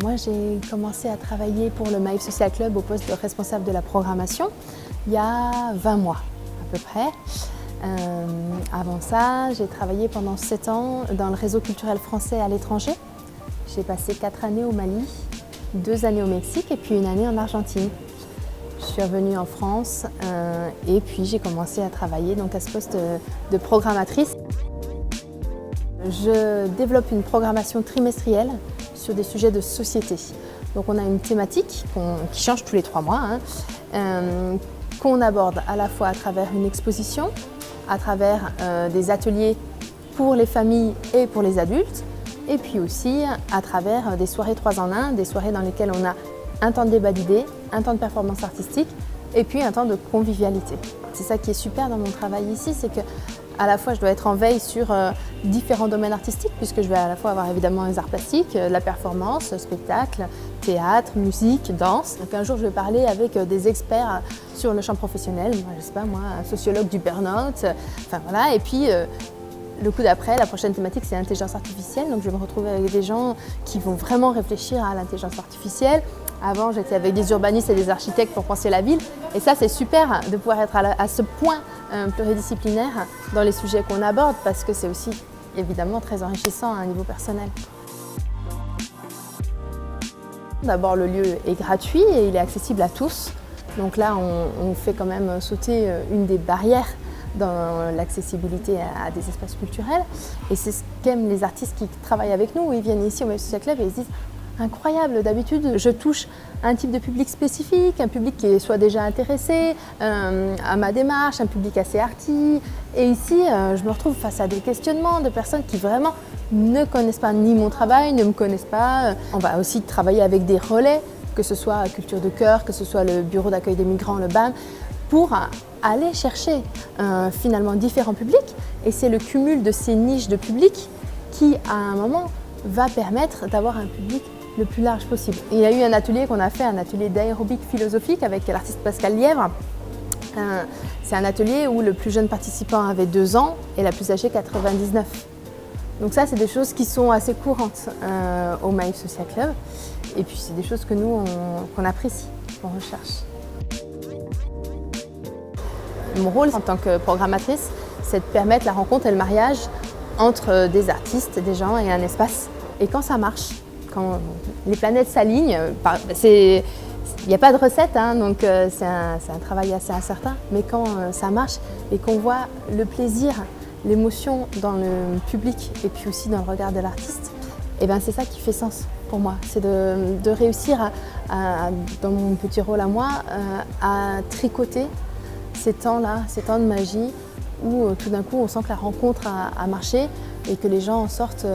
Moi, j'ai commencé à travailler pour le Maïf Social Club au poste de responsable de la programmation il y a 20 mois à peu près. Avant ça, j'ai travaillé pendant 7 ans dans le réseau culturel français à l'étranger. J'ai passé 4 années au Mali, 2 années au Mexique et puis 1 année en Argentine. Je suis revenue en France et puis j'ai commencé à travailler donc à ce poste de programmatrice. Je développe une programmation trimestrielle sur des sujets de société. Donc on a une thématique qui change tous les 3 mois, qu'on aborde à la fois à travers une exposition, à travers des ateliers pour les familles et pour les adultes, et puis aussi à travers des soirées 3 en 1, des soirées dans lesquelles on a un temps de débat d'idées, un temps de performance artistique et puis un temps de convivialité. C'est ça qui est super dans mon travail ici, c'est que à la fois je dois être en veille sur différents domaines artistiques puisque je vais à la fois avoir évidemment les arts plastiques, la performance, spectacle, théâtre, musique, danse. Donc un jour je vais parler avec des experts sur le champ professionnel, moi, je sais pas moi, un sociologue du burn-out, enfin voilà, et puis le coup d'après, la prochaine thématique c'est l'intelligence artificielle, donc je vais me retrouver avec des gens qui vont vraiment réfléchir à l'intelligence artificielle. Avant, j'étais avec des urbanistes et des architectes pour penser la ville. Et ça, c'est super de pouvoir être à ce point pluridisciplinaire dans les sujets qu'on aborde parce que c'est aussi évidemment très enrichissant à un niveau personnel. D'abord, le lieu est gratuit et il est accessible à tous. Donc là, on fait quand même sauter une des barrières dans l'accessibilité à des espaces culturels. Et c'est ce qu'aiment les artistes qui travaillent avec nous. Ils viennent ici au Maïf Social Club et ils se disent incroyable, d'habitude je touche un type de public spécifique, un public qui est soit déjà intéressé à ma démarche, un public assez arty. Et ici, je me retrouve face à des questionnements de personnes qui vraiment ne connaissent pas ni mon travail, ne me connaissent pas. On va aussi travailler avec des relais, que ce soit Culture de Cœur, que ce soit le Bureau d'accueil des migrants, le BAM, pour aller chercher finalement différents publics. Et c'est le cumul de ces niches de public qui, à un moment, va permettre d'avoir un public le plus large possible. Il y a eu un atelier qu'on a fait, un atelier d'aérobic philosophique avec l'artiste Pascal Lièvre. C'est un atelier où le plus jeune participant avait 2 ans et la plus âgée 99. Donc ça, c'est des choses qui sont assez courantes au Maïf Social Club. Et puis c'est des choses que nous, qu'on apprécie, qu'on recherche. Mon rôle en tant que programmatrice, c'est de permettre la rencontre et le mariage entre des artistes, des gens et un espace. Et quand ça marche, quand les planètes s'alignent, il n'y a pas de recette, donc c'est un travail assez incertain, mais quand ça marche et qu'on voit le plaisir, l'émotion dans le public et puis aussi dans le regard de l'artiste, et ben c'est ça qui fait sens pour moi. C'est de réussir, dans mon petit rôle à moi, à tricoter ces temps-là, ces temps de magie, où tout d'un coup on sent que la rencontre a marché et que les gens en sortent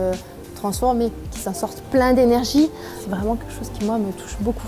transformés, qu'ils s'en sortent plein d'énergie. C'est vraiment quelque chose qui moi me touche beaucoup.